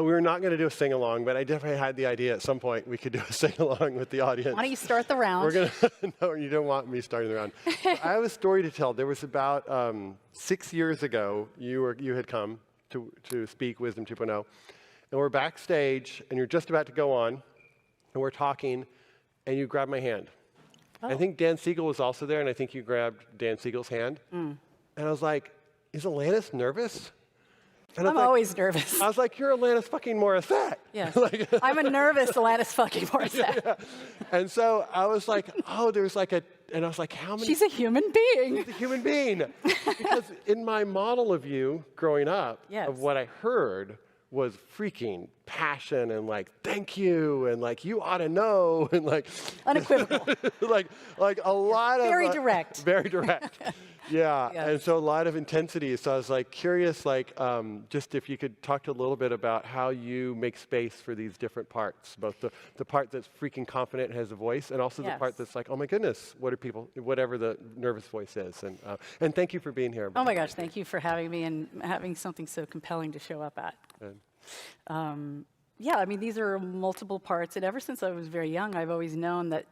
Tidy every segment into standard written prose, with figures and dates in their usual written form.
We were not going to do a sing-along, but I definitely had the idea at some point we could do a sing-along with the audience. Why don't you start the round? We're gonna, no, you don't want me starting the round. I have a story to tell. There was about 6 years ago, you had come to speak Wisdom 2.0, and we're backstage, and you're just about to go on, and we're talking, and you grabbed my hand. Oh. I think Dan Siegel was also there, and I think you grabbed Dan Siegel's hand. And I was like, is Alanis nervous? And I'm always nervous. I was like, you're Alanis fucking Morissette. Yes. Like, I'm a nervous Alanis fucking Morissette. Yeah. And so I was like, oh, there's like and I was like, how many? She's a human being. She's a human being. Because in my model of you growing up, of what I heard was freaking passion and like, thank you, and like, you ought to know, and like. Unequivocal. like a lot of. Very direct. Very direct. Yeah, and so a lot of intensity. So I was like curious, like just if you could talk to a little bit about how you make space for these different parts, both the part that's freaking confident and has a voice, and also the part that's like, oh my goodness, what are people, whatever the nervous voice is. And thank you for being here. Oh my gosh, thank you for having me and having something so compelling to show up at. Good. Yeah, I mean, these are multiple parts, and ever since I was very young, I've always known that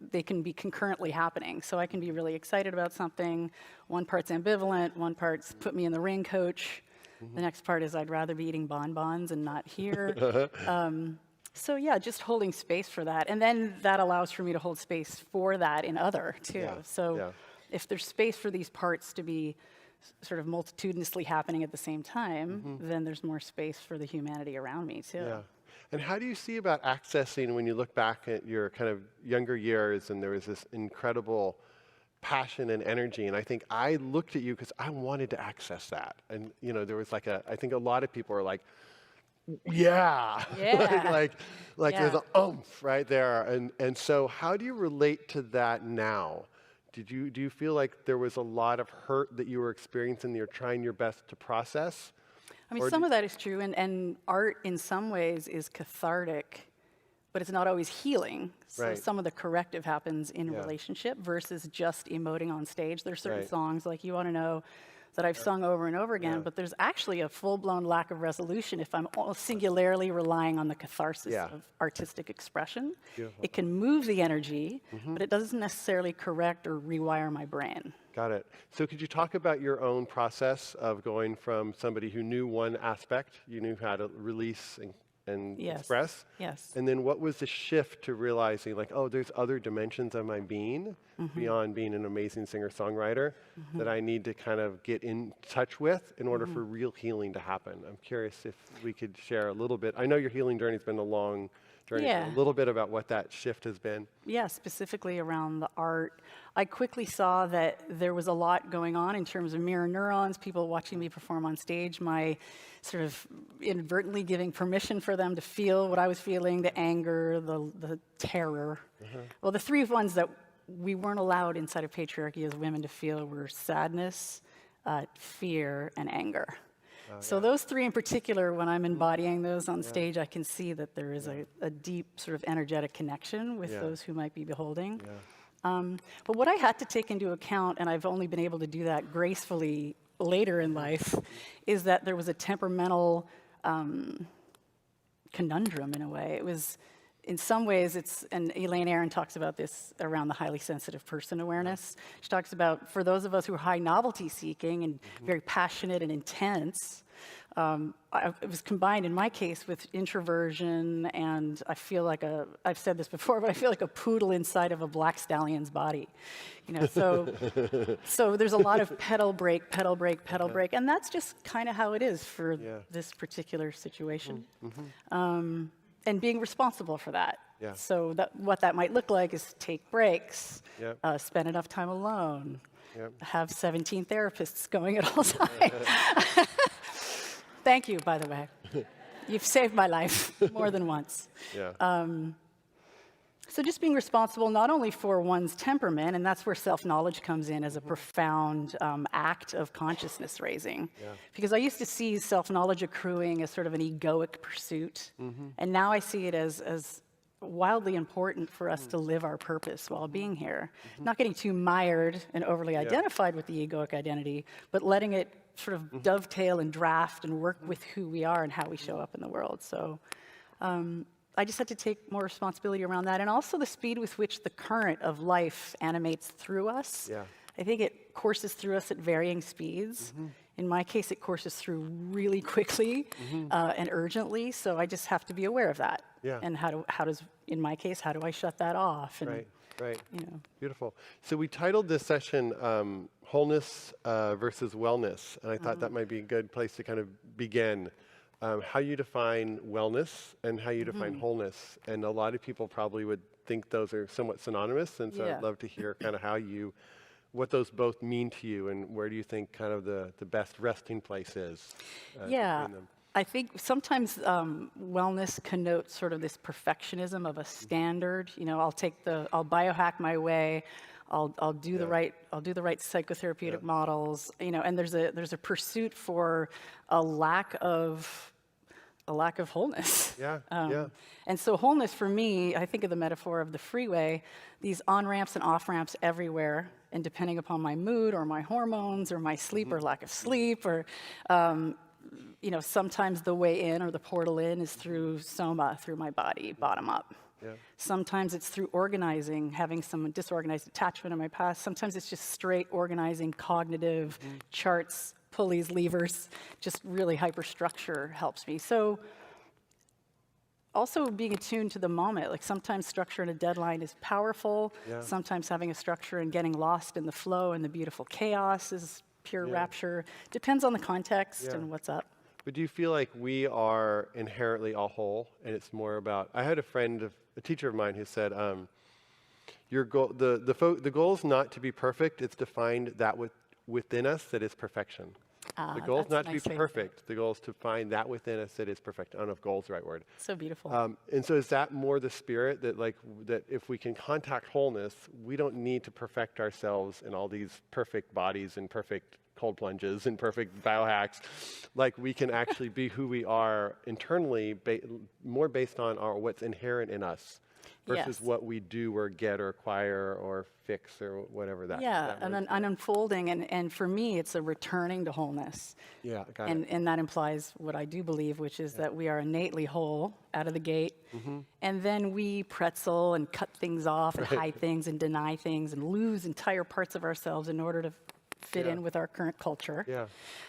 they can be concurrently happening. So I can be really excited about something, one part's ambivalent, one part's put me in the ring, coach. The next part is I'd rather be eating bonbons and not here. So yeah, just holding space for that. And then that allows for me to hold space for that in other, too. So if there's space for these parts to be sort of multitudinously happening at the same time, then there's more space for the humanity around me, too. Yeah. And how do you see about accessing, when you look back at your kind of younger years, and there was this incredible passion and energy, and I think I looked at you because I wanted to access that. And, you know, there was like I think a lot of people are like, yeah. like there's an oomph right there. And so how do you relate to that now? Do you feel like there was a lot of hurt that you were experiencing that you're trying your best to process? I mean, some of that is true, and art in some ways is cathartic, but it's not always healing. So some of the corrective happens in relationship versus just emoting on stage. There's certain songs, like You Want to Know, that I've sung over and over again, but there's actually a full-blown lack of resolution if I'm singularly relying on the catharsis of artistic expression. Beautiful. It can move the energy, but it doesn't necessarily correct or rewire my brain. Got it. So could you talk about your own process of going from somebody who knew one aspect, you knew how to release and express? Yes. And then what was the shift to realizing, like, oh, there's other dimensions of my being beyond being an amazing singer-songwriter that I need to kind of get in touch with in order for real healing to happen? I'm curious if we could share a little bit. I know your healing journey's been a long journey. A little bit about what that shift has been. Yeah, specifically around the art. I quickly saw that there was a lot going on in terms of mirror neurons, people watching me perform on stage, my sort of inadvertently giving permission for them to feel what I was feeling, the anger, the terror. Well, the three ones that we weren't allowed inside of patriarchy as women to feel were sadness, fear, and anger. So those three in particular, when I'm embodying those on stage, I can see that there is a deep sort of energetic connection with those who might be beholding. But what I had to take into account, and I've only been able to do that gracefully later in life, is that there was a temperamental conundrum in a way. It was, in some ways, and Elaine Aron talks about this around the highly sensitive person awareness. She talks about, for those of us who are high novelty seeking and very passionate and intense, it was combined in my case with introversion, and I feel like I've said this before, but I feel like a poodle inside of a black stallion's body. You know, so there's a lot of pedal break, pedal break, pedal break, and that's just kind of how it is for this particular situation. And being responsible for that. So what that might look like is take breaks, spend enough time alone, have 17 therapists going at all times. Thank you, by the way. You've saved my life more than once. So just being responsible not only for one's temperament, and that's where self-knowledge comes in as a profound act of consciousness raising. Because I used to see self-knowledge accruing as sort of an egoic pursuit. And now I see it as wildly important for us to live our purpose while being here. Not getting too mired and overly identified with the egoic identity, but letting it sort of dovetail and draft and work with who we are and how we show up in the world. So I just had to take more responsibility around that, and also the speed with which the current of life animates through us. Yeah. I think it courses through us at varying speeds. In my case, it courses through really quickly and urgently, so I just have to be aware of that. Yeah. And how does, in my case, how do I shut that off? And, Right. you know. Beautiful. So we titled this session Wholeness versus Wellness, and I thought that might be a good place to kind of begin. How you define wellness and how you define wholeness. And a lot of people probably would think those are somewhat synonymous, and so I'd love to hear kind of what those both mean to you, and where do you think kind of the best resting place is between them? I think sometimes wellness connotes sort of this perfectionism of a standard. You know, I'll biohack my way. I'll do the right psychotherapeutic models. You know, and there's a pursuit for a lack of wholeness. And so wholeness for me, I think of the metaphor of the freeway, these on-ramps and off-ramps everywhere, and depending upon my mood or my hormones or my sleep or lack of sleep, or you know, sometimes the way in or the portal in is through soma, through my body, bottom up. Sometimes it's through organizing, having some disorganized attachment in my past. Sometimes it's just straight organizing, cognitive charts, pulleys, levers, just really hyperstructure helps me. So also being attuned to the moment, like sometimes structure and a deadline is powerful. Sometimes having a structure and getting lost in the flow and the beautiful chaos is pure rapture. Depends on the context and what's up. But do you feel like we are inherently all whole, and it's more about, I had a teacher of mine who said, your goal, the goal is not to be perfect, it's to find that within us that is perfection. The goal is not to be perfect. The goal is to find that within us that is perfect. I don't know if goal is the right word. So beautiful. And so is that more the spirit that if we can contact wholeness, we don't need to perfect ourselves in all these perfect bodies and perfect cold plunges and perfect biohacks. Like we can actually be who we are internally, more based on what's inherent in us. Versus what we do or get or acquire or fix or whatever that. And an unfolding, and for me, it's a returning to wholeness. Got it. And that implies what I do believe, which is that we are innately whole out of the gate, and then we pretzel and cut things off and hide things and deny things and lose entire parts of ourselves in order to fit in with our current culture.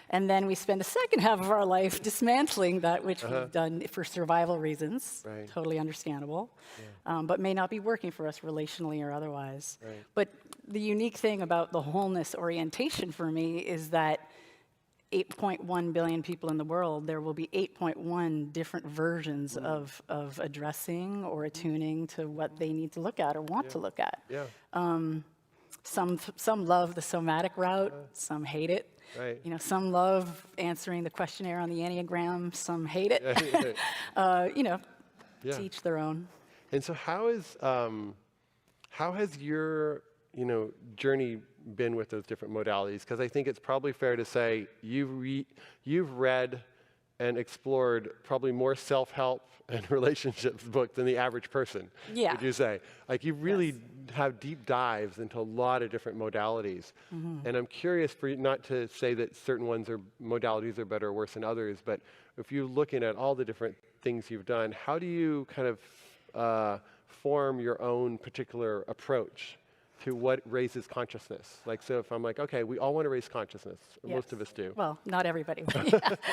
And then we spend the second half of our life dismantling that which we've done for survival reasons, totally understandable, but may not be working for us relationally or otherwise. But the unique thing about the wholeness orientation for me is that 8.1 billion people in the world, there will be 8.1 different versions of addressing or attuning to what they need to look at or want to look at. Some love the somatic route, some hate it. You know, some love answering the questionnaire on the Enneagram, some hate it. You know, to each their own. And so how has your journey been with those different modalities? Because I think it's probably fair to say you've read and explored probably more self-help and relationships books than the average person, would you say? Like you really have deep dives into a lot of different modalities. And I'm curious for you, not to say that certain modalities are better or worse than others, but if you're looking at all the different things you've done, how do you kind of form your own particular approach to what raises consciousness? Like, so if I'm like, okay, we all want to raise consciousness, or most of us do. Well, not everybody.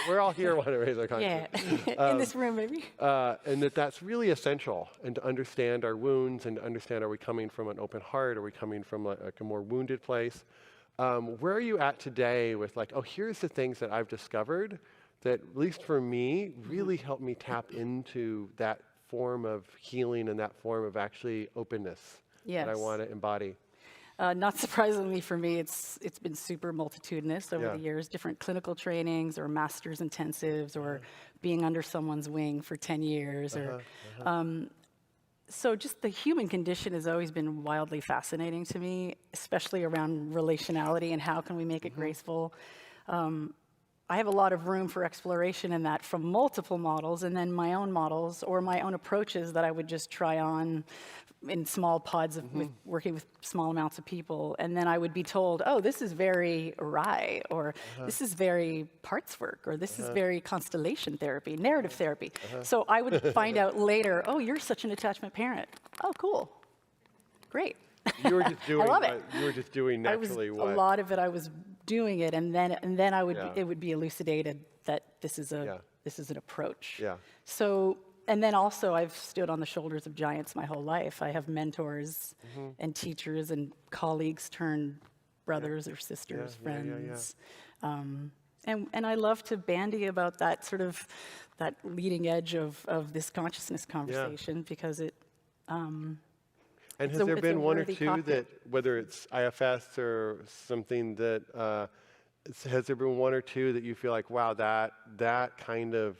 We're all here want to raise our consciousness. In this room, maybe. And that's really essential, and to understand our wounds and to understand, are we coming from an open heart? Are we coming from a more wounded place? Where are you at today with like, oh, here's the things that I've discovered that, at least for me, really help me tap into that form of healing and that form of actually openness that I want to embody? Not surprisingly for me, it's been super multitudinous over the years, different clinical trainings or master's intensives or being under someone's wing for 10 years. So just the human condition has always been wildly fascinating to me, especially around relationality and how can we make it graceful. I have a lot of room for exploration in that from multiple models, and then my own models or my own approaches that I would just try on in small pods of with working with small amounts of people, and then I would be told, oh, this is very Rai, or this is very parts work, or this is very constellation therapy, narrative therapy. So I would find out later, oh, you're such an attachment parent. Oh, cool. Great. You were just doing. I love it. You were just doing naturally A what. lot of it I was doing it, and then I would it would be elucidated that this is an approach. Yeah. So, and then also I've stood on the shoulders of giants my whole life. I have mentors and teachers and colleagues turned brothers or sisters, friends. And I love to bandy about that sort of that leading edge of this consciousness conversation because it. And has there been one or two that, whether it's IFS or something that, has there been one or two that you feel like, wow, that kind of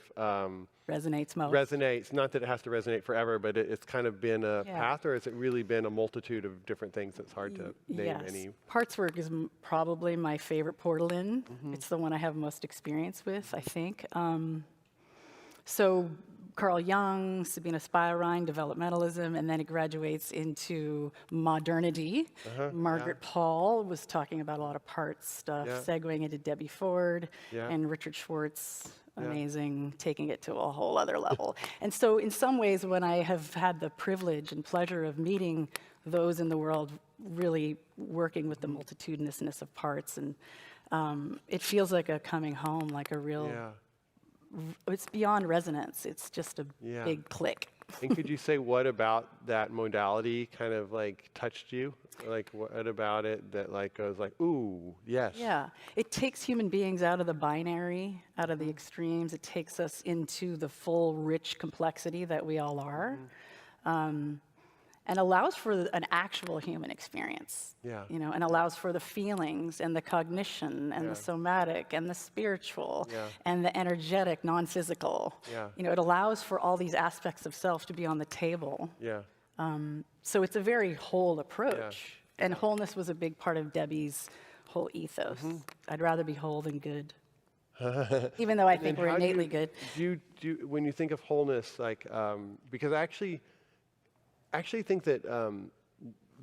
resonates most? Resonates, not that it has to resonate forever, but it's kind of been a path, or has it really been a multitude of different things that's hard to name any? Parts work is probably my favorite portal in. It's the one I have most experience with, I think. So Carl Jung, Sabina Spirine, developmentalism, and then it graduates into modernity. Margaret Paul was talking about a lot of parts stuff, segueing into Debbie Ford, and Richard Schwartz, amazing, taking it to a whole other level. And so in some ways, when I have had the privilege and pleasure of meeting those in the world really working with the multitudinousness of parts, and it feels like a coming home, like a real... It's beyond resonance. It's just a big click. And could you say what about that modality kind of like touched you? Like what about it that like goes like, ooh, yes. Yeah, it takes human beings out of the binary, out of the extremes. It takes us into the full, rich complexity that we all are. And allows for an actual human experience, you know, and allows for the feelings and the cognition and the somatic and the spiritual and the energetic, non-physical. You know, it allows for all these aspects of self to be on the table. So it's a very whole approach. And wholeness was a big part of Debbie's whole ethos. I'd rather be whole than good. Even though I think we're innately good. When you think of wholeness, like, because I actually think that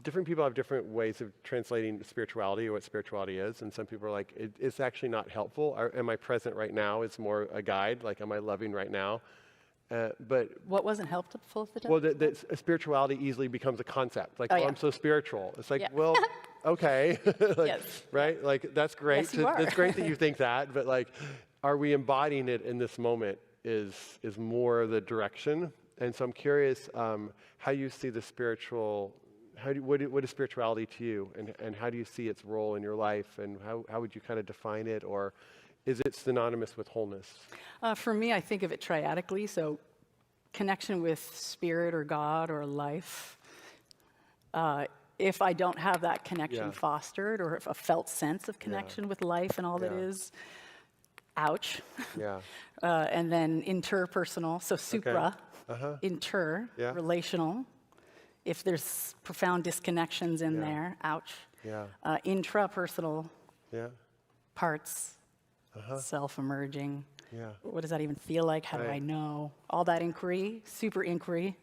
different people have different ways of translating spirituality or what spirituality is, and some people are like, it's actually not helpful. Am I present right now? It's more a guide, like, am I loving right now? But what wasn't helpful at the time? well, that spirituality easily becomes a concept. Like, I'm so spiritual. It's like, well, okay, like, right? Like, that's great. Yes, you are. It's great that you think that, but like, are we embodying it in this moment? Is more the direction. And so I'm curious how you see the spiritual, what is spirituality to you, and how do you see its role in your life, and how would you kind of define it, or is it synonymous with wholeness? For me, I think of it triadically, so connection with spirit or God or life. If I don't have that connection fostered, or if a felt sense of connection with life and all that is, ouch. And then interpersonal, so supra. Inter, relational. If there's profound disconnections in there, ouch. Intrapersonal, parts, self-emerging. What does that even feel like? How do I know? All that inquiry, super inquiry.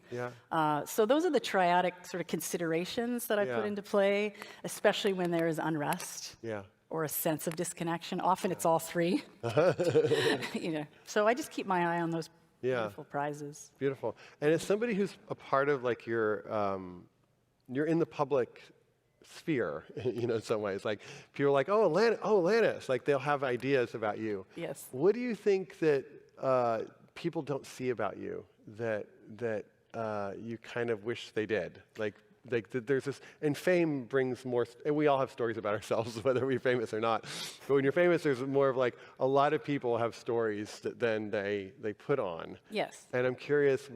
So those are the triadic sort of considerations that I put into play, especially when there is unrest. Or a sense of disconnection. Often it's all three. You know, so I just keep my eye on those beautiful prizes. Beautiful. And as somebody who's a part of like you're in the public sphere, you know, in some ways. Like people are like, oh, Alanis, like they'll have ideas about you. Yes. What do you think that people don't see about you that you kind of wish they did? Like there's this, and fame brings more, and we all have stories about ourselves, whether we're famous or not. But when you're famous, there's more of like, a lot of people have stories that then they put on. Yes. And I'm curious,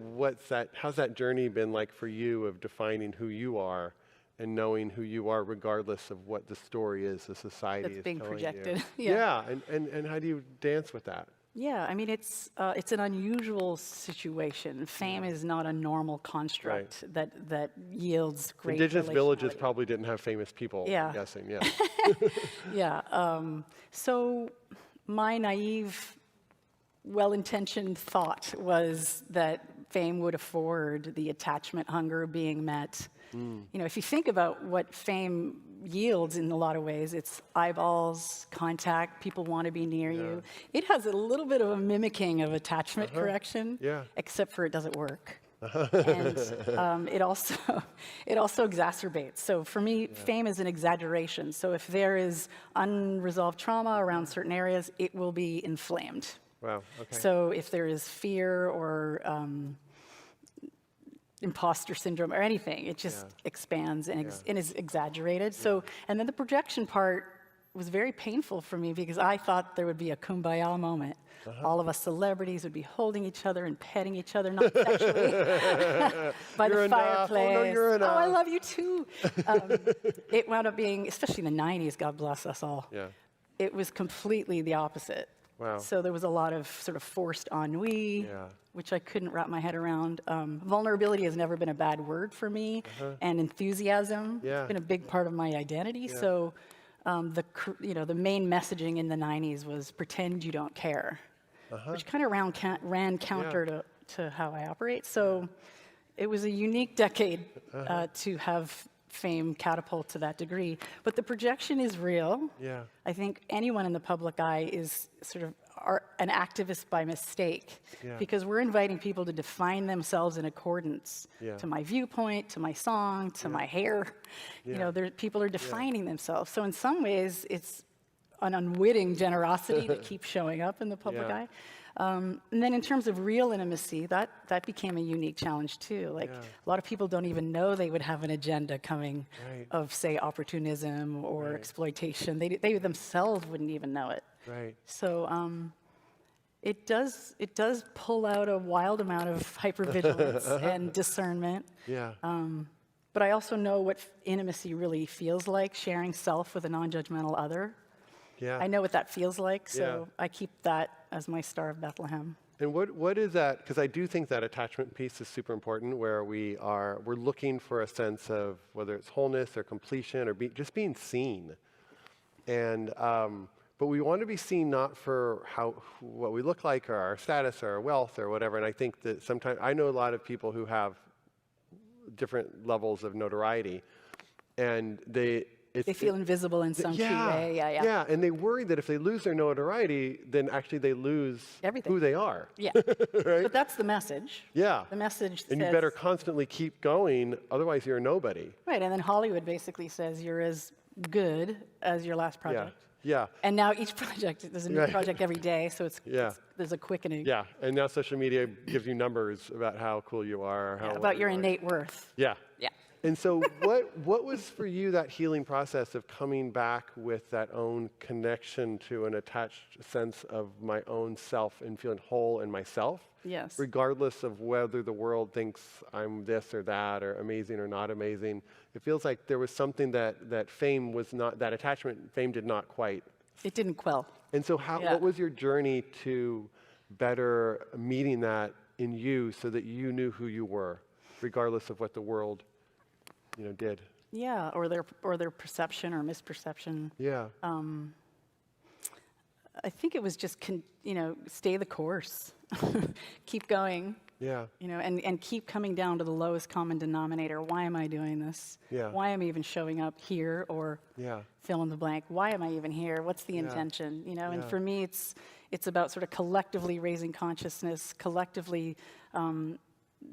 how's that journey been like for you of defining who you are and knowing who you are regardless of what the story is the society is being telling projected. You? And how do you dance with that? Yeah, I mean, it's an unusual situation. Fame is not a normal construct that yields great Indigenous villages probably didn't have famous people, I'm guessing, So my naive, well-intentioned thought was that fame would afford the attachment hunger being met. You know, if you think about what fame yields in a lot of ways, it's eyeballs, contact, people want to be near you. It has a little bit of a mimicking of attachment correction, except for it doesn't work. And it also exacerbates. So for me, fame is an exaggeration. So if there is unresolved trauma around certain areas, it will be inflamed. Wow. Okay. So if there is fear or imposter syndrome or anything, it just expands and is exaggerated. So, and then the projection part was very painful for me because I thought there would be a kumbaya moment. All of us celebrities would be holding each other and petting each other, not sexually, by the fireplace. Oh, no, you're enough. Oh, I love you too. It wound up being, especially in the 90s, God bless us all. Yeah. It was completely the opposite. Wow. So there was a lot of sort of forced ennui, which I couldn't wrap my head around. Vulnerability has never been a bad word for me, and enthusiasm has been a big part of my identity. So the main messaging in the 90s was pretend you don't care, which kind of ran counter to how I operate. So it was a unique decade to have fame catapult to that degree. But the projection is real. Yeah. I think anyone in the public eye is sort of an activist by mistake, because we're inviting people to define themselves in accordance to my viewpoint, to my song, to my hair. You know, people are defining themselves. So in some ways, it's an unwitting generosity that keeps showing up in the public eye. And then in terms of real intimacy, that became a unique challenge too. Like a lot of people don't even know they would have an agenda coming of, say, opportunism or exploitation. They themselves wouldn't even know it. Right. So it does pull out a wild amount of hypervigilance and discernment. Yeah. But I also know what intimacy really feels like, sharing self with a non-judgmental other. Yeah. I know what that feels like, so I keep that as my Star of Bethlehem. And what is that? Because I do think that attachment piece is super important, where we're looking for a sense of whether it's wholeness or completion or just being seen. And but we want to be seen not for what we look like or our status or our wealth or whatever. And I think that sometimes I know a lot of people who have different levels of notoriety, and they feel invisible in some key way. Yeah, and they worry that if they lose their notoriety, then actually they lose everything. Who they are. Yeah. Right? But that's the message. Yeah. The message and says, you better constantly keep going, otherwise you're a nobody. Right, and then Hollywood basically says you're as good as your last project. Yeah. And now each project, there's a new project every day, so there's a quickening. Yeah, and now social media gives you numbers about how cool you are. About your innate worth. Yeah. Yeah. And so what was for you that healing process of coming back with that own connection to an attached sense of my own self and feeling whole in myself? Yes. Regardless of whether the world thinks I'm this or that or amazing or not amazing. It feels like there was something that fame was not, that attachment, fame did not quite. It didn't quell. And so what was your journey to better meeting that in you so that you knew who you were, regardless of what the world did? Yeah, or their perception or misperception. Yeah. I think it was just stay the course, keep going. Yeah. And keep coming down to the lowest common denominator. Why am I doing this? Yeah. Why am I even showing up here or fill in the blank? Why am I even here? What's the intention? And for me, it's about sort of collectively raising consciousness, collectively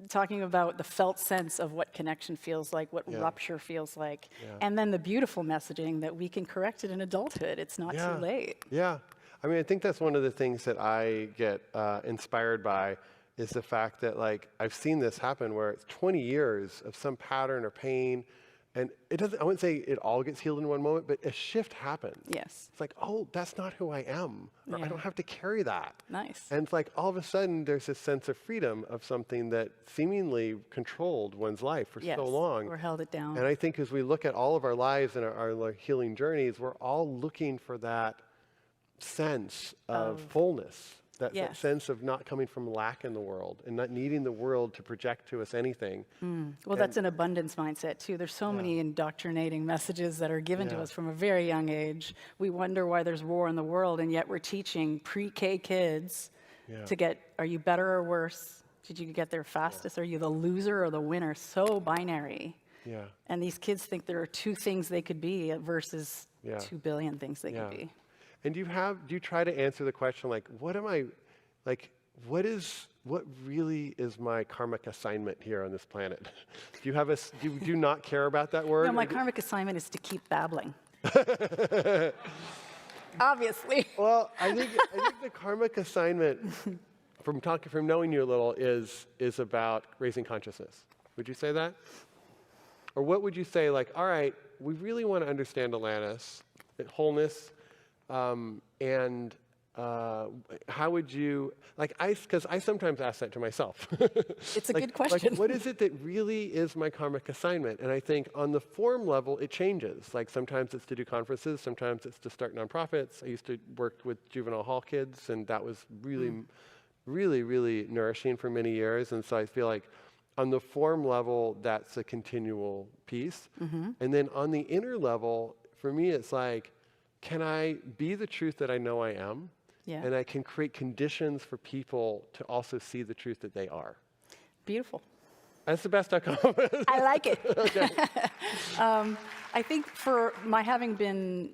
talking about the felt sense of what connection feels like, what rupture feels like, and then the beautiful messaging that we can correct it in adulthood. It's not too late. Yeah. I mean, I think that's one of the things that I get inspired by is the fact that, like, I've seen this happen where it's 20 years of some pattern or pain, and it doesn't, I wouldn't say it all gets healed in one moment, but a shift happens. Yes. It's like, oh, that's not who I am, or I don't have to carry that. Nice. And it's like, all of a sudden, there's this sense of freedom of something that seemingly controlled one's life for so long. Or held it down. And I think as we look at all of our lives and our healing journeys, we're all looking for that sense of wholeness. That sense of not coming from lack in the world and not needing the world to project to us anything. Well, that's an abundance mindset, too. There's so many indoctrinating messages that are given to us from a very young age. We wonder why there's war in the world, and yet we're teaching pre-K kids to get, are you better or worse? Did you get there fastest? Are you the loser or the winner? So binary. Yeah. And these kids think there are two things they could be versus 2 billion things they could be. And do you try to answer the question like, what really is my karmic assignment here on this planet? Do you not care about that word? No, my karmic assignment is to keep babbling. Obviously. Well, I think the karmic assignment from knowing you a little is about raising consciousness. Would you say that? Or what would you say, like, all right, we really want to understand Alanis, wholeness, and how would you, because I sometimes ask that to myself. It's a good question. Like, what is it that really is my karmic assignment? And I think on the form level, it changes. Like sometimes it's to do conferences, sometimes it's to start nonprofits. I used to work with juvenile hall kids, and that was really, really, really nourishing for many years. And so I feel like on the form level, that's a continual piece. And then on the inner level, for me, it's like, can I be the truth that I know I am? Yeah. And I can create conditions for people to also see the truth that they are. Beautiful. That's the best outcome. I like it. Okay. I think for my having been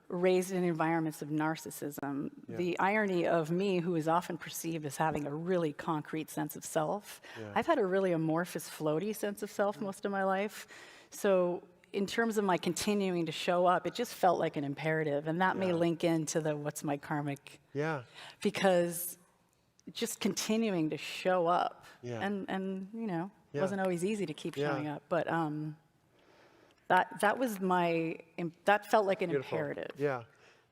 raised in environments of narcissism, the irony of me, who is often perceived as having a really concrete sense of self, I've had a really amorphous, floaty sense of self most of my life. So in terms of my continuing to show up, it just felt like an imperative. And that may link into the what's my karmic. Yeah. Because just continuing to show up. And you know, it wasn't always easy to keep showing up. But that was that felt like an imperative. Yeah.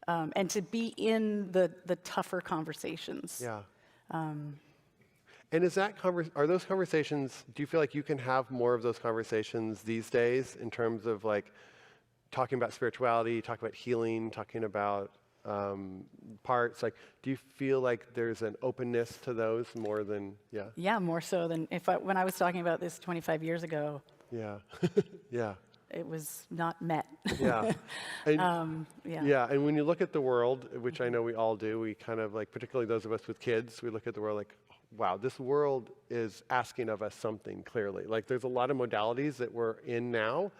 And to be in the tougher conversations. Yeah. And is that are those conversations, do you feel like you can have more of those conversations these days in terms of like talking about spirituality, talking about healing, talking about parts? Like, do you feel like there's an openness to those more than, Yeah, more so than when I was talking about this 25 years ago. Yeah. Yeah. It was not met. Yeah. And, and when you look at the world, which I know we all do, we kind of like, particularly those of us with kids, we look at the world like, wow, this world is asking of us something clearly. Like there's a lot of modalities that we're in now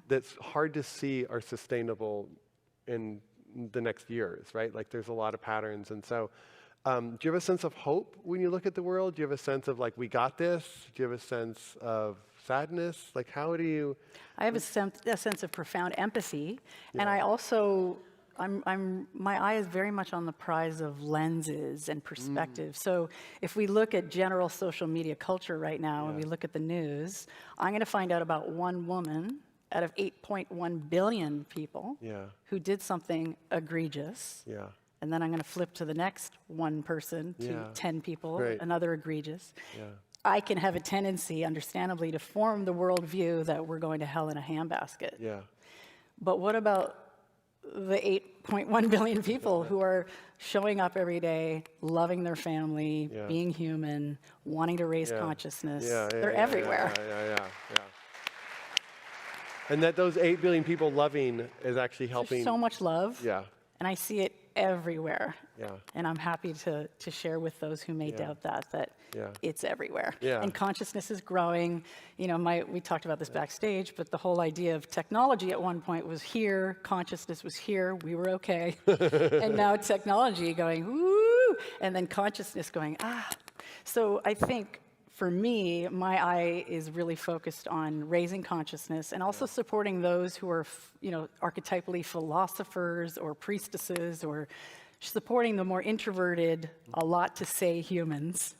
that's hard to see are sustainable in the next years, right? Like there's a lot of patterns. And so do you have a sense of hope when you look at the world? Do you have a sense of like, we got this? Do you have a sense of sadness? Like how do you? I have a sense of profound empathy. And I also, my eye is very much on the prize of lenses and perspective. So if we look at general social media culture right now, and we look at the news, I'm going to find out about one woman out of 8.1 billion people who did something egregious. And then I'm going to flip to the next one person to 10 people, another egregious. I can have a tendency, understandably, to form the worldview that we're going to hell in a handbasket. But what about the 8.1 billion people who are showing up every day, loving their family, being human, wanting to raise consciousness? They're everywhere. And that those 8 billion people loving is actually helping. There's so much love. Yeah. And I see it everywhere. And I'm happy to share with those who may doubt that it's everywhere. And consciousness is growing. You know, we talked about this backstage, but the whole idea of technology at one point was here, consciousness was here, we were okay. And now technology going, woo, and then consciousness going, ah. So I think for me, my eye is really focused on raising consciousness and also supporting those who are, archetypally philosophers or priestesses, or supporting the more introverted, a lot to say humans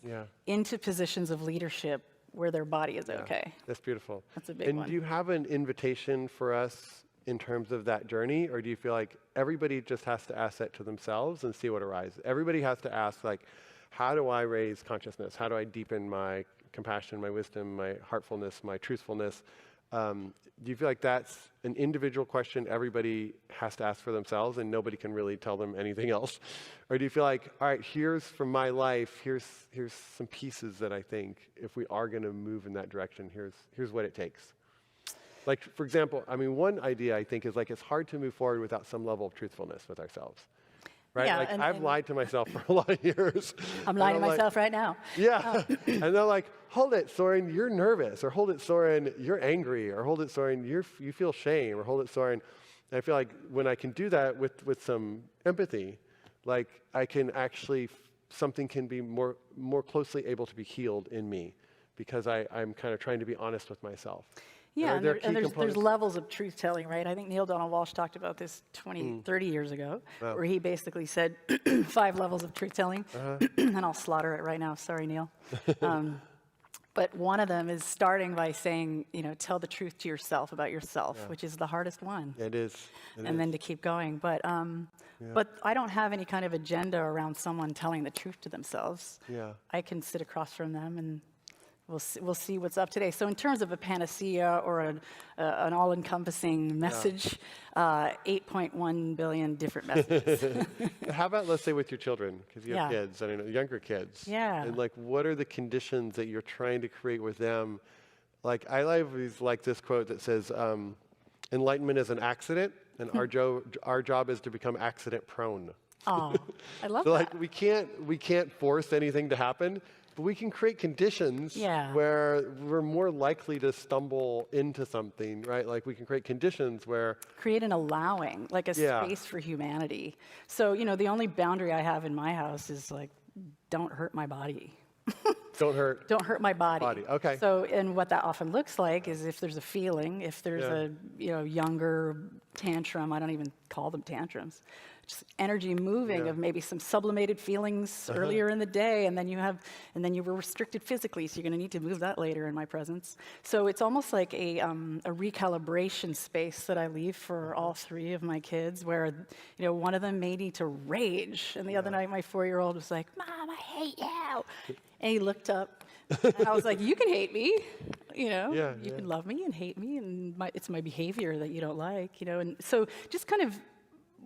into positions of leadership where their body is okay. That's beautiful. That's a big one. And do you have an invitation for us in terms of that journey, or do you feel like everybody just has to ask that to themselves and see what arises? Everybody has to ask, like, how do I raise consciousness? How do I deepen my compassion, my wisdom, my heartfulness, my truthfulness? Do you feel like that's an individual question everybody has to ask for themselves and nobody can really tell them anything else? Or do you feel like, all right, here's from my life, here's some pieces that I think if we are going to move in that direction, here's what it takes? Like, for example, I mean, one idea I think is like it's hard to move forward without some level of truthfulness with ourselves. right? Yeah, Like, and- I've and- lied to myself for a lot of years. I'm And lying to like, myself right now. yeah. And they're like, hold it, Soren, you're nervous. Or hold it, Soren, you're angry. Or hold it, Soren, you feel shame. Or hold it, Soren. And I feel like when I can do that with some empathy, like I can actually, something can be more closely able to be healed in me because I'm kind of trying to be honest with myself. Yeah, are there and key there's components? levels of truth-telling, right? I think Neil Donald Walsh talked about this 20, 30 years ago, Wow. where he basically said 5 levels of truth-telling, and I'll slaughter it right now. Sorry, Neil. But one of them is starting by saying, tell the truth to yourself about yourself, which is the hardest one. It is. And then to keep going. But I don't have any kind of agenda around someone telling the truth to themselves. Yeah. I can sit across from them and we'll see what's up today. So in terms of a panacea or an all-encompassing message, 8.1 billion different messages. How about, let's say, with your children, because you have Yeah. kids, I don't know, younger kids. Yeah. And like, what are the conditions that you're trying to create with them? Like, I always like this quote that says, enlightenment is an accident, and our job is to become accident prone. Oh, I love So that. like, we can't force anything to happen, but we can create conditions Yeah. where we're more likely to stumble into something, right? Like, we can create conditions where, Create an allowing, like a Yeah. space for humanity. So, the only boundary I have in my house is like, don't hurt my body. don't hurt. Don't hurt my body. Okay. So, and what that often looks like is if there's a feeling, if there's a younger tantrum, I don't even call them tantrums, just energy moving of maybe some sublimated feelings earlier in the day, and then you were restricted physically, so you're going to need to move that later in my presence. So it's almost like a recalibration space that I leave for all 3 of my kids, where one of them may need to rage, and the other night my 4-year-old was like, "Mom, I hate you," and he looked up. And I was like, you can hate me, you can love me and hate me, and it's my behavior that you don't like, and so just kind of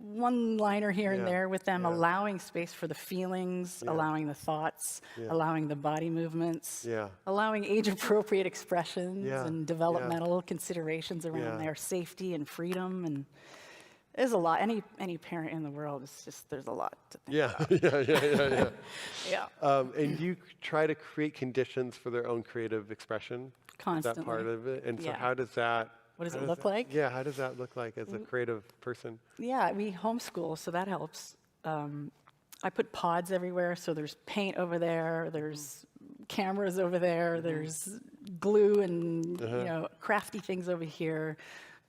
one-liner here and there with them, allowing space for the feelings, allowing the thoughts, allowing the body movements, allowing age-appropriate expressions and developmental considerations around their safety and freedom, and there's a lot. Any parent in the world is just, there's a lot to think about. Yeah. And you try to create conditions for their own creative expression. Constantly. That part of it. And so Yeah. how does that? What does it look like? Yeah. How does that look like as a creative person? Yeah, we homeschool, so that helps. I put pods everywhere, so there's paint over there, there's cameras over there, there's glue and crafty things over here,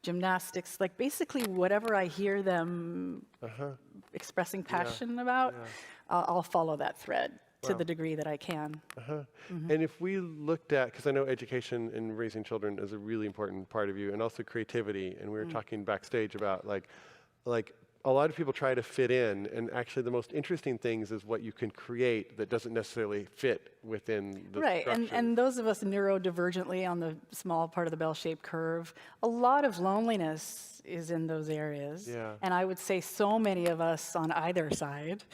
gymnastics, like basically whatever I hear them expressing passion about, I'll follow that thread to the degree that I can. And if we looked at, because I know education and raising children is a really important part of you, and also creativity, and we were talking backstage about like a lot of people try to fit in, and actually the most interesting things is what you can create that doesn't necessarily fit within the Right, structure. and those of us neurodivergently on the small part of the bell-shaped curve, a lot of loneliness is in those areas. Yeah. And I would say so many of us on either side.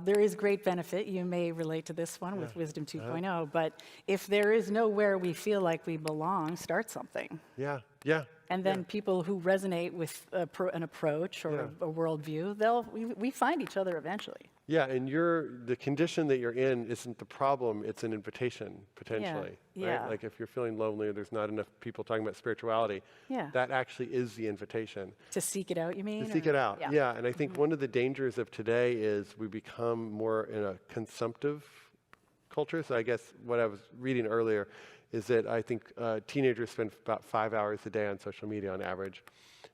There is great benefit. You may relate to this one with Wisdom 2.0, but if there is nowhere we feel like we belong, start something. Yeah. And then people who resonate with an approach or a worldview, we find each other eventually. Yeah, and the condition that you're in isn't the problem, it's an invitation, potentially. Yeah. Right? Like if you're feeling lonely or there's not enough people talking about spirituality, that actually is the invitation. To seek it out, you mean? To seek it out, Yeah. And I think one of the dangers of today is we become more in a consumptive culture. So I guess what I was reading earlier is that I think teenagers spend about 5 hours a day on social media on average.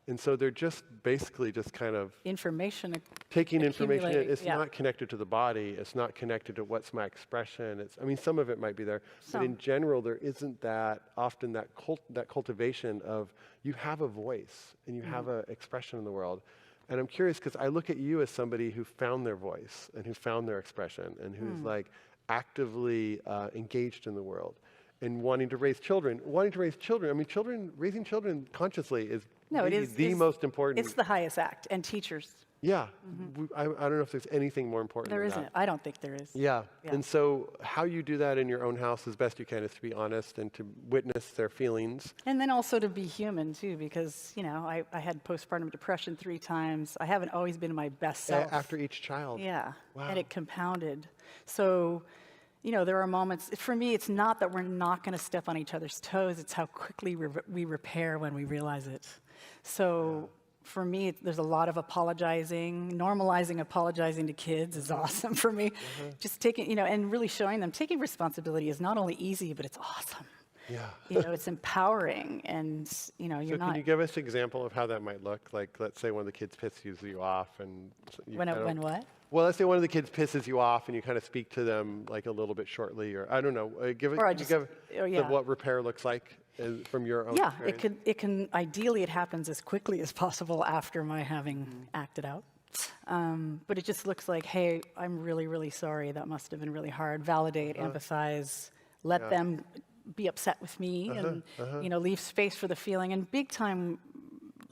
And so they're just basically just kind of Information. taking information in. accumulating, It's not connected to the body. It's not connected to what's my expression. I mean, some of it might be there, but in general, there isn't that often that cultivation of you have a voice and you have an expression in the world. And I'm curious because I look at you as somebody who found their voice and who found their expression and who's like actively engaged in the world and wanting to raise children. I mean, raising children consciously is No, it maybe is the most important. It's the highest act, and teachers. Yeah. I don't know if there's anything more important There than isn't. that. I don't think there is. Yeah. Yeah. And so how you do that in your own house as best you can is to be honest and to witness their feelings. And then also to be human too, because, I had postpartum depression 3 times. I haven't always been my best self. After each child. Yeah. Wow. And it compounded. So, there are moments, for me, it's not that we're not going to step on each other's toes. It's how quickly we repair when we realize it. So for me, there's a lot of apologizing. Normalizing apologizing to kids is awesome for me. Just taking, and really showing them taking responsibility is not only easy, but it's awesome. Yeah. It's empowering, and you're So not. can you give us an example of how that might look? Like, let's say one of the kids pisses you off, and When what? Well, let's say one of the kids pisses you off, and you kind of speak to them like a little bit shortly, or I don't know. What repair looks like from your own. Yeah, experience? it can. Ideally, it happens as quickly as possible after my having acted out. But it just looks like, hey, I'm really, really sorry. That must have been really hard. Validate, empathize, let them be upset with me, and leave space for the feeling, and big time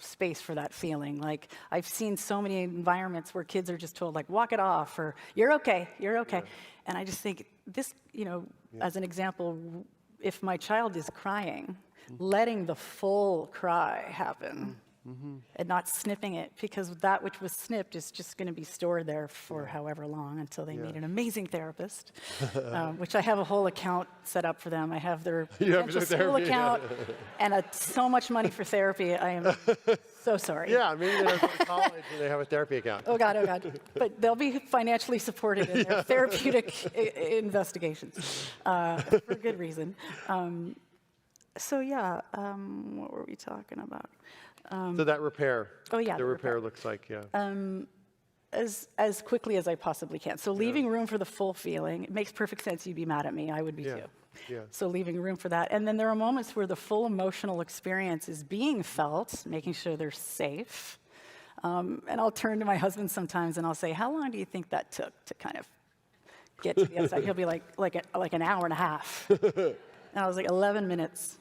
space for that feeling. Like, I've seen so many environments where kids are just told, like, walk it off, or you're okay. And I just think this, as an example, if my child is crying, letting the full cry happen. And not snipping it, because that which was snipped is just going to be stored there for however long until they meet an amazing therapist, which I have a whole account set up for them. I have their potential school account and so much money for therapy. I am so sorry. Yeah, maybe they don't go to college and they have a therapy account. Oh God. But they'll be financially supported in their therapeutic investigations for good reason. What were we talking about? So that repair. Oh, yeah, The the repair looks like, As quickly as I possibly can. So leaving room for the full feeling. It makes perfect sense you'd be mad at me. I would be too. Yeah. So leaving room for that. And then there are moments where the full emotional experience is being felt, making sure they're safe. And I'll turn to my husband sometimes and I'll say, how long do you think that took to kind of get to the other side? He'll be like an hour and a half. And I was like, 11 minutes.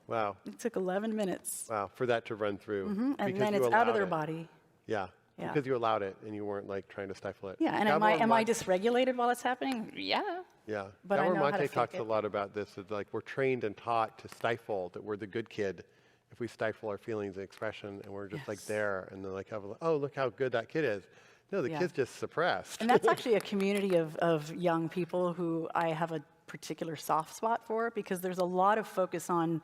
Wow. It took 11 minutes. Wow, for that to run through. And then it's out of their body. Yeah. Because you allowed it and you weren't like trying to stifle it. Yeah, and am I dysregulated while it's happening? Yeah. Yeah. But I know how to fake talks it. a lot about this. It's like we're trained and taught to stifle, that we're the good kid if we stifle our feelings and expression, and we're just like there and then like, oh, look how good that kid is. No, the kid's just suppressed. And that's actually a community of young people who I have a particular soft spot for, because there's a lot of focus on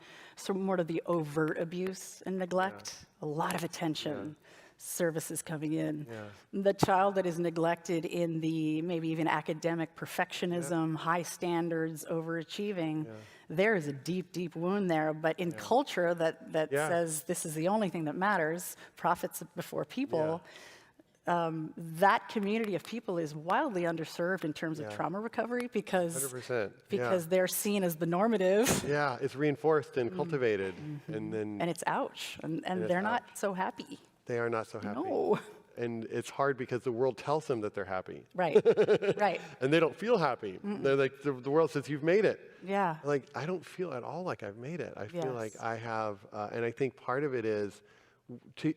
more of the overt abuse and neglect, a lot of attention, services coming in. The child that is neglected in the maybe even academic perfectionism, high standards, overachieving, there is a deep, deep wound there. But in culture that says this is the only thing that matters, profits before people, that community of people is wildly underserved in terms of trauma recovery, because 100%. they're seen as the normative. Yeah, it's reinforced and cultivated, and it's ouch, and they're not so happy. They are not so happy. No. And it's hard because the world tells them that they're happy. Right. And they don't feel happy. They're like, the world says, you've made it. Yeah. Like, I don't feel at all like I've made it. I feel like I have, and I think part of it is,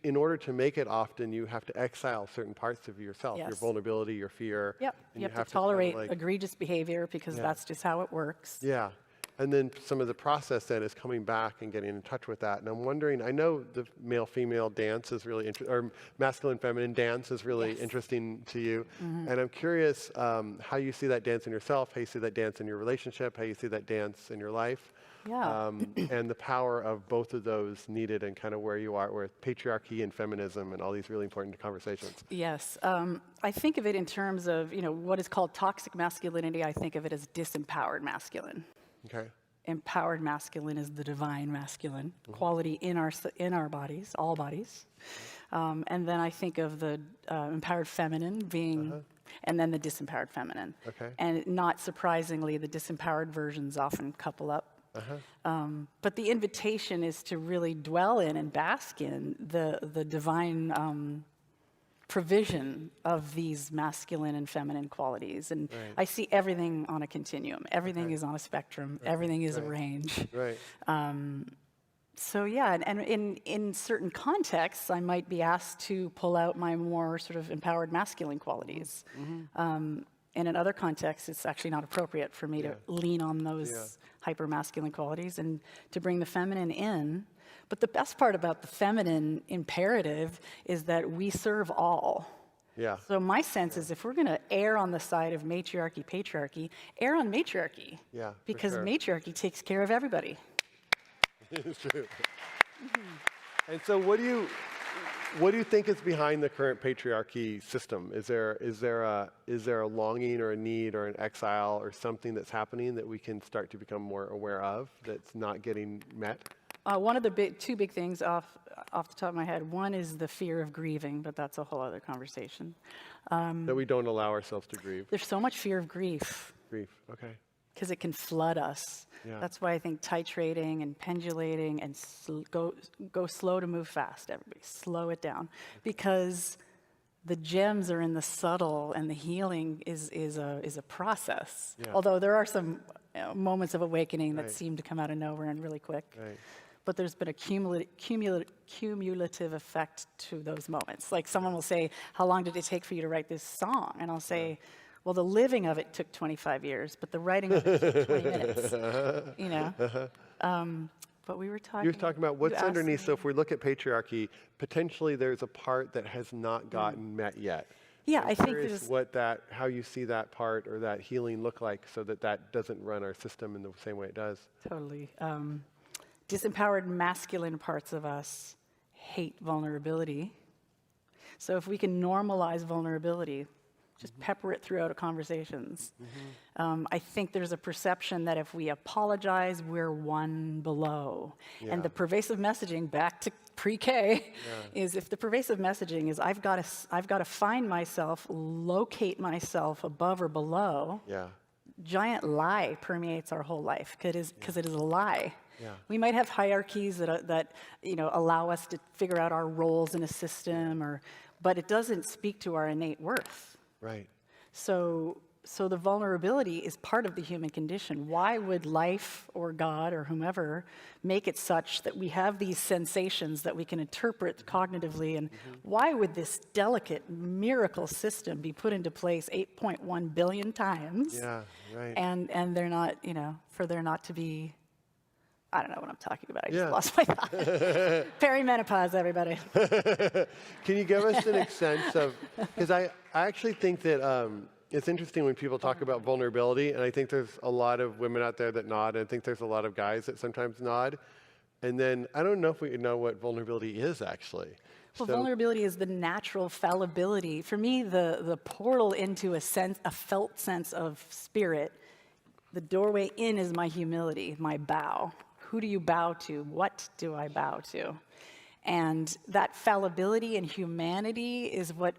in order to make it often, you have to exile certain parts of yourself, your vulnerability, your fear. Yep. And You have to tolerate kind of egregious behavior, because that's just how it works. Yeah. And then some of the process then is coming back and getting in touch with that. And I'm wondering, I know the male-female dance is really or masculine-feminine dance is really interesting to you. And I'm curious how you see that dance in yourself, how you see that dance in your relationship, how you see that dance in your life. Yeah. And the power of both of those needed, and kind of where you are with patriarchy and feminism and all these really important conversations. Yes. I think of it in terms of, what is called toxic masculinity. I think of it as disempowered masculine. Okay. Empowered masculine is the divine masculine quality in our bodies, all bodies. And then I think of the empowered feminine being, and then the disempowered feminine. Okay. And not surprisingly, the disempowered versions often couple up. But the invitation is to really dwell in and bask in the divine provision of these masculine and feminine qualities. And I see everything on a continuum. Everything is on a spectrum. Everything is a range. Right. So yeah, and in certain contexts, I might be asked to pull out my more sort of empowered masculine qualities. And in other contexts, it's actually not appropriate for me to lean on those hyper masculine qualities and to bring the feminine in. But the best part about the feminine imperative is that we serve all. Yeah. So my sense is if we're going to err on the side of matriarchy, patriarchy, err on matriarchy. Yeah, for because sure. matriarchy takes care of everybody. It's true. And so what do you think is behind the current patriarchy system? Is there a longing or a need or an exile or something that's happening that we can start to become more aware of that's not getting met? One of the two big things off the top of my head, one is the fear of grieving, but that's a whole other conversation. That we don't allow ourselves to grieve. There's so much fear of grief. Grief, okay. Because it can flood us. Yeah. That's why I think titrating and pendulating and go slow to move fast, everybody. Slow it down. Because the gems are in the subtle and the healing is a process. Yeah. Although there are some moments of awakening that Right. seem to come out of nowhere and really quick. Right. But there's been a cumulative effect to those moments. Like someone will say, how long did it take for you to write this song? And I'll say, well, the living of it took 25 years, but the writing of it took 20 minutes, you know? But we were talking... You're talking about what's you asked underneath. me- So if we look at patriarchy, potentially there's a part that has not gotten met yet. Yeah, I'm I think curious there's... how you see that part or that healing look like so that doesn't run our system in the same way it does. Totally. Disempowered masculine parts of us hate vulnerability. So if we can normalize vulnerability, just pepper it throughout our conversations. I think there's a perception that if we apologize, we're one below. Yeah. And the pervasive messaging, back to pre-K, is if the pervasive messaging is I've got to find myself, locate myself above or below, Yeah. giant lie permeates our whole life because it is a lie. Yeah. We might have hierarchies that allow us to figure out our roles in a system, but it doesn't speak to our innate worth. Right. So the vulnerability is part of the human condition. Why would life or God or whomever make it such that we have these sensations that we can interpret cognitively? And why would this delicate miracle system be put into place 8.1 billion times? Yeah. Right. And they're not, for there not to be... I don't know what I'm talking about. I just Yeah. lost my thought. Perimenopause, everybody. Can you give us an sense of, because I actually think that it's interesting when people talk about vulnerability, and I think there's a lot of women out there that nod, and I think there's a lot of guys that sometimes nod. And then I don't know if we know what vulnerability is actually. Well, vulnerability is the natural fallibility. For me, the portal into a felt sense of spirit, the doorway in is my humility, my bow. Who do you bow to? What do I bow to? And that fallibility and humanity is what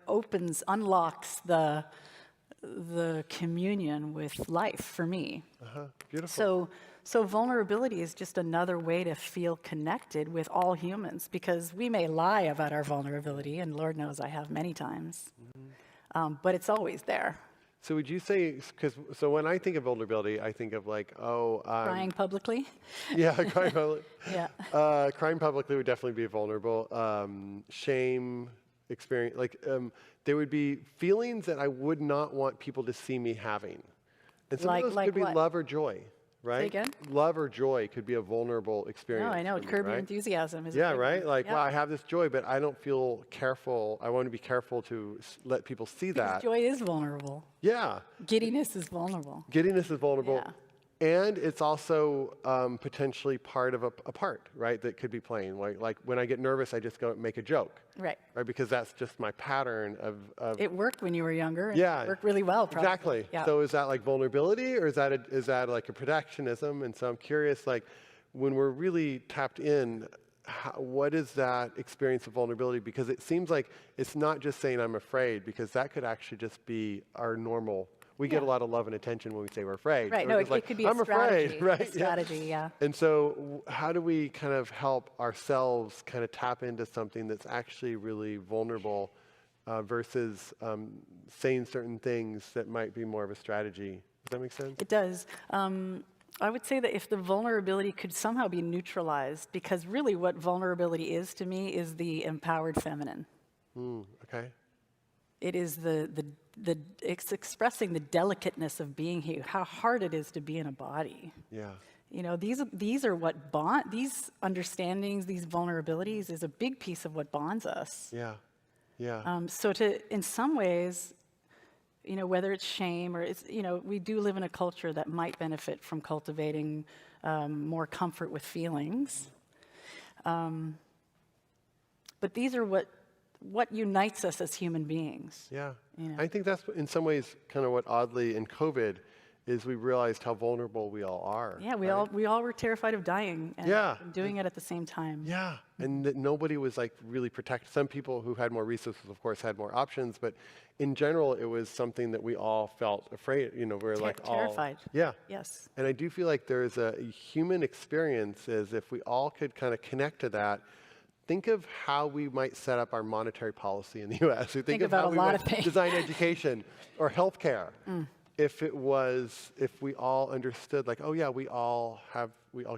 unlocks the communion with life for me. Beautiful. So vulnerability is just another way to feel connected with all humans, because we may lie about our vulnerability, and Lord knows I have many times, but it's always there. So would you say, so when I think of vulnerability, I think of like, Crying publicly? Yeah, crying publicly. Yeah. Crying publicly would definitely be vulnerable. Shame, experience, there would be feelings that I would not want people to see me having. And some of those could be what? love or joy, right? Say again? Love or joy could be a vulnerable experience. No, I know. for me, Curb Your right? Enthusiasm is a Yeah, big right? one. Wow, I have this joy, but I don't feel careful. I want to be careful to let people see that. Joy is vulnerable. Yeah. Giddiness is vulnerable. Giddiness is vulnerable. Yeah. And it's also potentially part of a part, right, that could be playing. Like when I get nervous, I just go make a joke. Right. Right, because that's just my pattern of It worked when you were younger. And Yeah. It worked really well, probably. Exactly. Yeah. So is that like vulnerability, or is that like a protectionism? And so I'm curious, like when we're really tapped in, what is that experience of vulnerability? Because it seems like it's not just saying I'm afraid, because that could actually just be our normal. We get a lot of love and attention when we say we're afraid. Right. So No, we're it just like, could be I'm a strategy. afraid, right? A strategy, yeah. And so how do we kind of help ourselves kind of tap into something that's actually really vulnerable versus saying certain things that might be more of a strategy? Does that make sense? It does. I would say that if the vulnerability could somehow be neutralized, because really what vulnerability is to me is the empowered feminine. Okay. It is it's expressing the delicateness of being here, how hard it is to be in a body. Yeah. You know, these are what these understandings, these vulnerabilities is a big piece of what bonds us. Yeah. Yeah. So in some ways, you know, whether it's shame or it's, you know, we do live in a culture that might benefit from cultivating more comfort with feelings. But these are what unites us as human beings. Yeah. You know? I think that's in some ways kind of what oddly in COVID is we realized how vulnerable we all are. Yeah, right? we all were terrified of dying and Yeah. doing it at the same time. Yeah, and that nobody was like really protected. Some people who had more resources, of course, had more options, but in general, it was something that we all felt afraid. You know, we're like Terrified. all yeah. Yes. And I do feel like there's a human experience as if we all could kind of connect to that. Think of how we might set up our monetary policy in the U.S. Think of about how a we lot might of things. design education or healthcare. If we all understood, like, oh yeah, we all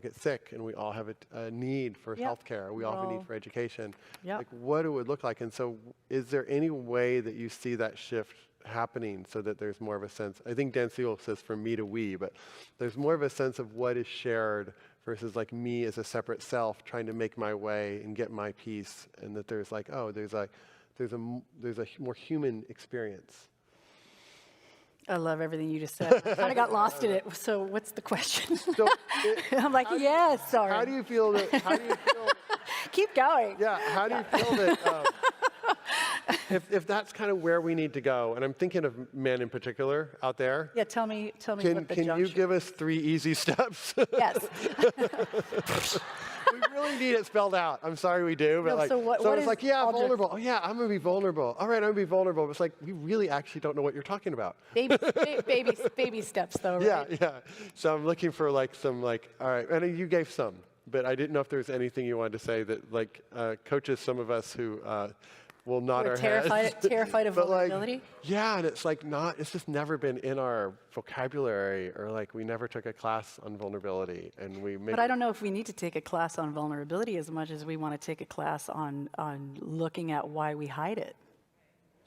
get sick and we all have a need for Yep. healthcare, we all have a need for education. Yep. Like, what it would look like. And so, is there any way that you see that shift happening so that there's more of a sense? I think Dan Siegel says from me to we, but there's more of a sense of what is shared versus like me as a separate self trying to make my way and get my piece, and that there's like, oh, there's a more human experience. I love everything you just said. I kind of got lost in it. So what's the question? So I'm like, yes, sorry. how do you feel that? How do you feel? Keep going. Yeah. How do you feel that? If that's kind of where we need to go, and I'm thinking of men in particular out there. Yeah, tell me what the Can you juncture- give us 3 easy steps? Yes. We really need it spelled out. I'm sorry we do, but No, like, so what it's is- like, yeah, I'll just- vulnerable. Oh yeah, I'm gonna be vulnerable. All right, I'm gonna be vulnerable. But it's like we really actually don't know what you're talking about. baby steps, though, right? Yeah. So I'm looking for like some like, all right, and you gave some, but I didn't know if there was anything you wanted to say that like coaches some of us who will nod We're our heads. terrified of But, like, vulnerability? yeah, and it's like it's just never been in our vocabulary, or like we never took a class on vulnerability, and we maybe. But I don't know if we need to take a class on vulnerability as much as we want to take a class on looking at why we hide it,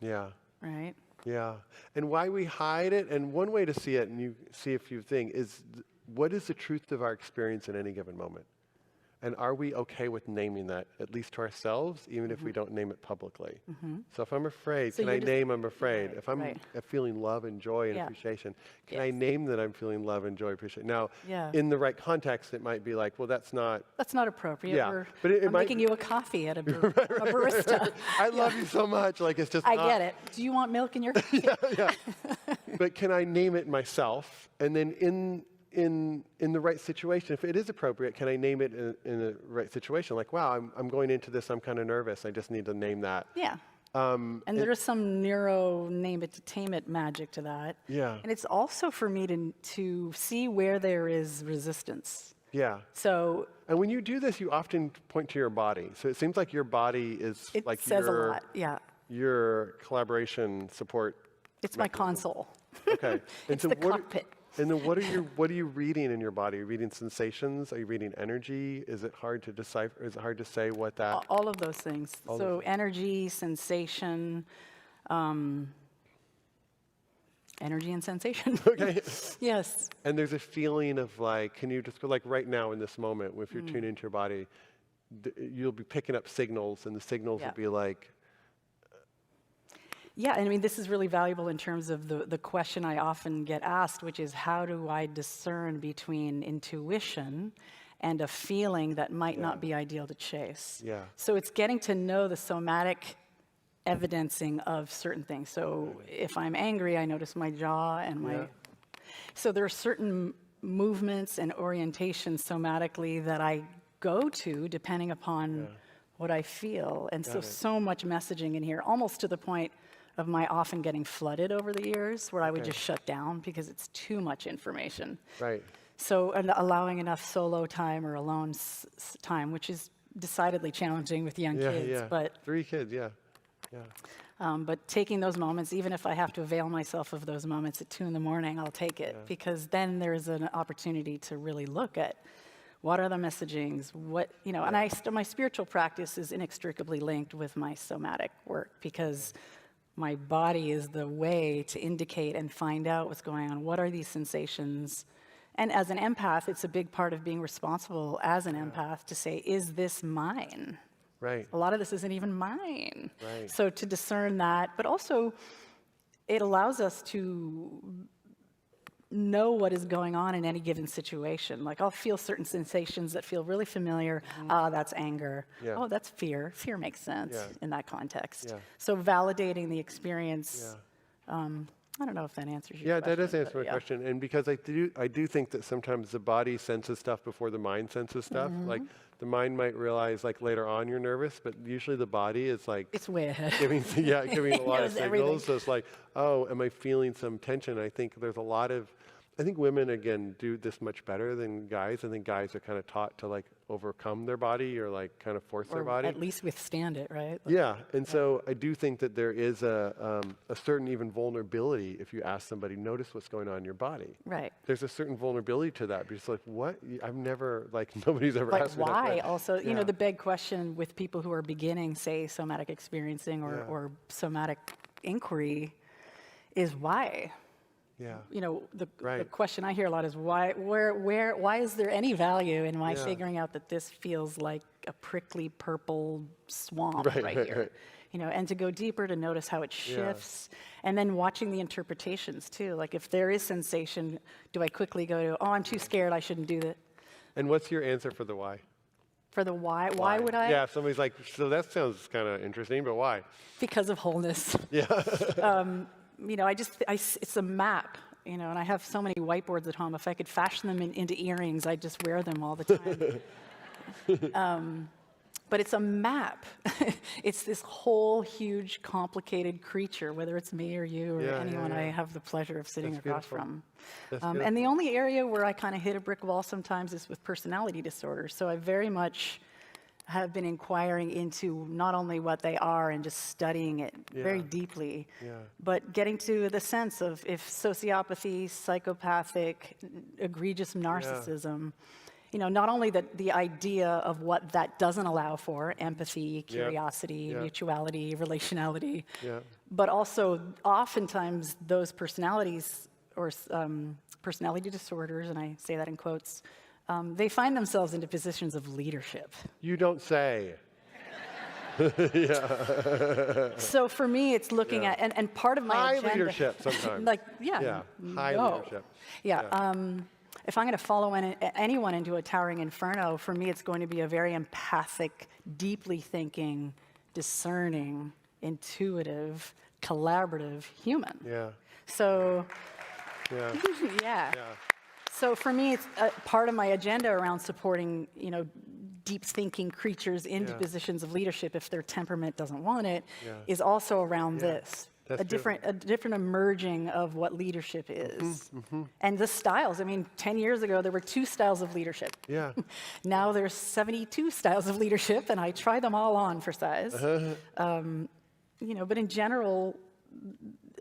Yeah. right? Yeah, and why we hide it, and one way to see it, and you see if you think, is what is the truth of our experience in any given moment? And are we okay with naming that, at least to ourselves, even if we don't name it publicly? So if I'm afraid, So can I you're just- name I'm afraid? Right, If I'm right. feeling love and joy and Yeah. appreciation, can I Yes. name that I'm feeling love and joy and appreciation? Now, Yeah. in the right context, it might be like, well, that's not. That's not appropriate. Yeah, but it I'm might- making you a coffee at a barista. I love you so much, like it's just I not. get it. Do you want milk in your coffee? But can I name it myself? And then in the right situation, if it is appropriate, can I name it in the right situation? Like, wow, I'm going into this, I'm kind of nervous. I just need to name that. Yeah. And there is some neuro name it to tame it magic to that. Yeah. And it's also for me to see where there is resistance. Yeah. So And when you do this, you often point to your body. So it seems like your body is it like says a lot. Yeah. your collaboration support. It's my console. Okay. And It's so the cockpit. And then what are you reading in your body? Are you reading sensations? Are you reading energy? Is it hard to decipher? Is it hard to say what that? All of those things. All So of energy, sensation, energy and sensation. Okay. Yes. And there's a feeling of like, can you just go like right now in this moment, if you're tuned into your body, you'll be picking up signals, and the signals Yeah. will be like, Yeah, and I mean, this is really valuable in terms of the question I often get asked, which is how do I discern between intuition and a feeling that might not be ideal to chase? Yeah. So it's getting to know the somatic evidencing of certain things. So if I'm angry, I notice my jaw and my... Yeah. So there are certain movements and orientations somatically that I go to depending upon what I feel. And so much messaging in here, almost to the point of my often getting flooded over the years, where I would just shut down because it's too much information. right. So and allowing enough solo time or alone time, which is decidedly challenging with young kids. Yeah. But 3 kids, yeah. But taking those moments, even if I have to avail myself of those moments at 2 a.m, I'll take it, because then there's an opportunity to really look at what are the messagings, and my spiritual practice is inextricably linked with my somatic work, because my body is the way to indicate and find out what's going on. What are these sensations? And as an empath, it's a big part of being responsible as an empath to say, is this mine? Right. A lot of this isn't even mine. Right. So to discern that, but also it allows us to know what is going on in any given situation. Like, I'll feel certain sensations that feel really familiar. That's anger. Yeah. Oh, that's fear. Fear makes sense in that context. Yeah. So validating the experience. I don't know if that answers your question. Yeah, that does answer my question. And because I do think that sometimes the body senses stuff before the mind senses stuff. Like, the mind might realize, like, later on you're nervous, but usually the body is like It's way ahead. giving a lot of knows signals. everything. So it's like, oh, am I feeling some tension? I think there's a lot of, I think women, again, do this much better than guys. I think guys are kind of taught to, like, overcome their body or, like, kind of force their Or body. at least withstand it, right? Yeah, and so I do think that there is a certain even vulnerability if you ask somebody, notice what's going on in your body. Right. There's a certain vulnerability to that, because like, what? I've never, like, nobody's ever But asked me that. why? question. Also, you know, the big question with people who are beginning, say, somatic experiencing or somatic inquiry is why? Yeah. You know, the Right. question I hear a lot is why is there any value in my Yeah. figuring out that this feels like a prickly purple swamp Right, right right, here? right. You know, and to go deeper to notice how it shifts, and then watching the interpretations too. Like, if there is sensation, do I quickly go to, oh, I'm too scared, I shouldn't do that? And what's your answer for the why? For the why would I? Yeah, if somebody's like, so that sounds kind of interesting, but why? Because of wholeness. Yeah. You know, it's a map, you know, and I have so many whiteboards at home. If I could fashion them into earrings, I'd just wear them all the time. But it's a map. It's this whole huge, complicated creature, whether it's me or you or anyone I have the pleasure of sitting That's across beautiful. from. And the only area where I kind of hit a brick wall sometimes is with personality disorders. So I very much have been inquiring into not only what they are and just studying it very deeply, but getting to the sense of if sociopathy, psychopathic, egregious narcissism, you know, not only the idea of what that doesn't allow for, empathy, curiosity, mutuality, relationality, but also oftentimes those personalities or personality disorders, and I say that in quotes, they find themselves into positions of leadership. You don't say. So for me, it's looking at, and part of my High agenda, leadership sometimes. like, High leadership. If I'm going to follow anyone into a towering inferno, for me, it's going to be a very empathic, deeply thinking, discerning, intuitive, collaborative human. Yeah. So, Yeah. So for me, it's part of my agenda around supporting, you know, deep thinking creatures into positions of leadership if their temperament doesn't want it, is also around this. That's A different emerging of what leadership is. And the styles, I mean, 10 years ago, there were 2 styles of leadership. Yeah. Now there's 72 styles of leadership, and I try them all on for size. You know, but in general,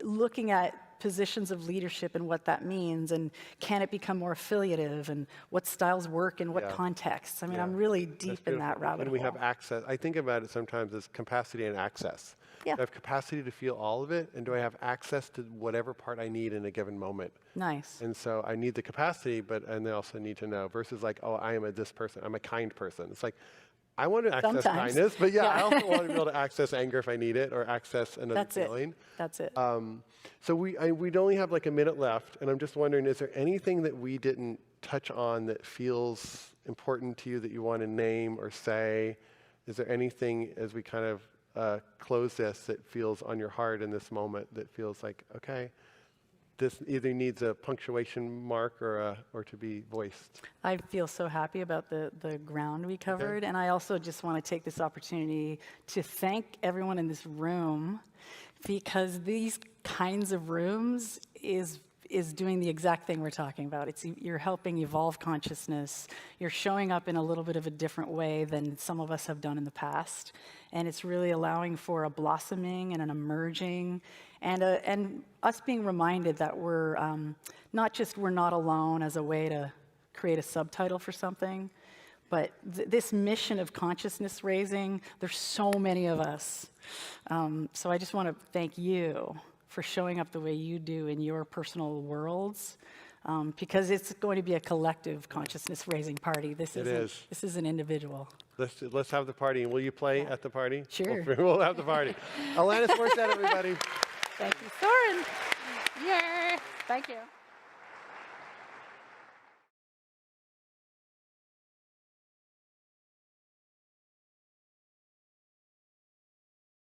looking at positions of leadership and what that means, and can it become more affiliative, and what styles work in what contexts. I mean, I'm really deep in that rabbit hole. And we have access. I think about it sometimes as capacity and access. Yeah. Do I have capacity to feel all of it, and do I have access to whatever part I need in a given moment? Nice. And so I need the capacity, and I also need to know, versus like, oh, I am this person, I'm a kind person. It's like, I want to access Sometimes. kindness, but I also want to be able to access anger if I need it, or access another feeling. That's it. So we'd only have like a minute left, and I'm just wondering, is there anything that we didn't touch on that feels important to you that you want to name or say? Is there anything as we kind of close this that feels on your heart in this moment that feels like, okay, this either needs a punctuation mark or to be voiced? I feel so happy about the ground we covered, and I also just want to take this opportunity to thank everyone in this room, because these kinds of rooms is is doing the exact thing we're talking about. You're helping evolve consciousness. You're showing up in a little bit of a different way than some of us have done in the past. And it's really allowing for a blossoming and an emerging, and us being reminded that we're we're not alone as a way to create a subtitle for something, but this mission of consciousness raising, there's so many of us. So I just want to thank you for showing up the way you do in your personal worlds, because it's going to be a collective consciousness raising party. This isn't individual. Let's have the party. And will you play at the party? Sure. We'll have the party. Alanis Morissette, everybody. Thank you, Soren. Yeah. Thank you.